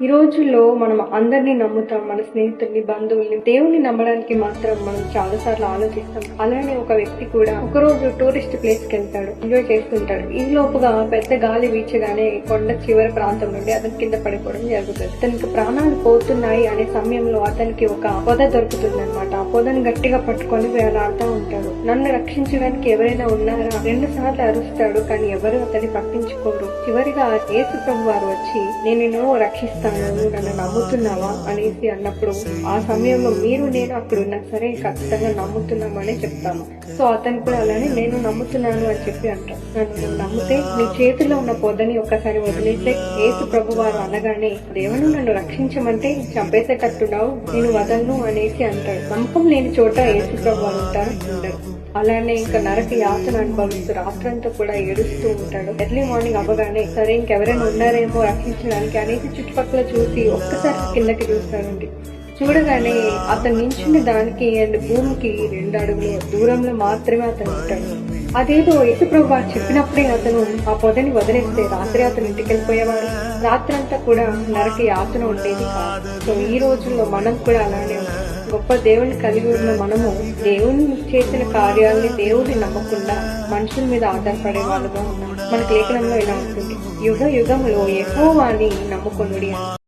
ఈ రోజుల్లో మనం అందరినీ నమ్ముతాం, మన స్నేహితుల్ని, బంధువుల్ని. దేవుణ్ణి నమ్మడానికి మాత్రం మనం చాలా సార్లు ఆలోచిస్తాం. అలానే ఒక వ్యక్తి కూడా ఒకరోజు టూరిస్ట్ ప్లేస్ కి వెళ్తాడు, ఎంజాయ్ చేస్తుంటాడు. ఈ లోపుగా పెద్ద గాలి వీచగానే కొండ చివరి ప్రాంతం నుండి అతని కింద పడిపోవడం జరుగుతుంది. అతనికి ప్రాణాలు పోతున్నాయి అనే సమయంలో అతనికి ఒక పొద దొరుకుతుంది అనమాట. ఆ పొదను గట్టిగా పట్టుకొని వేలాడుతూ ఉంటాడు. నన్ను రక్షించడానికి ఎవరైనా ఉన్నారా? 2 సార్లు అరుస్తాడు, కానీ ఎవరు అతన్ని పట్టించుకోరు. చివరిగా యేసు ప్రభు వారు వచ్చి, నేను నిన్ను రక్షిస్తాను, నన్ను నమ్ముతున్నావా అనేసి అన్నప్పుడు, ఆ సమయంలో మీరు నేను అక్కడ ఉన్నా సరే ఖచ్చితంగా నమ్ముతున్నామని చెప్తాము. సో అతను కూడా అలానే నేను నమ్ముతున్నాను అని చెప్పి అంటాం. నన్ను నమ్మితే నీ చేతిలో ఉన్న పొదని ఒక్కసారి వదిలేస్తే, యేసు ప్రభు వారు అనగానే, దేవుడు నన్ను రక్షించమంటే చంపేసేటట్టున్నావు, నేను వదలను అనేసి అంటాడు. నమ్మకం లేని చోట యేసు ప్రభు వారు ఉంటారు, ఉండరు. అలానే ఇంకా నరక యాతన అనుభవిస్తూ రాత్రంతా కూడా ఏడుస్తూ ఉంటాడు. ఎర్లీ మార్నింగ్ అవ్వగానే సరే ఇంకెవరైనా ఉన్నారేమో రక్షించడానికి అనేసి చుట్టుపక్కల చూసి ఒక్కసారి కిందకి చూస్తాడండి. చూడగానే అతను నించున్న దానికి అండ్ భూమికి 2 అడుగుల దూరంలో మాత్రమే అతను ఉంటాడు. అదేదో యేసుప్రభు వారు చెప్పినప్పుడే అతను ఆ పొదని వదిలేస్తే రాత్రి అతను ఇంటికి వెళ్ళిపోయేవాడు. రాత్రంతా కూడా నరక యాతన ఉండేది కాదు. సో ఈ రోజుల్లో మనం కూడా అలానే గొప్ప దేవుని కలిగి ఉన్న మనము దేవుని చేసిన కార్యాలని దేవుడిని నమ్మకుండా మనుషుల మీద ఆధారపడే వాళ్ళుగా ఉన్నాం. మనకు లేఖనంలో ఇలా ఉంటుంది, యుగ యుగములో యెహోవాని నమ్ముకొనుడి అని.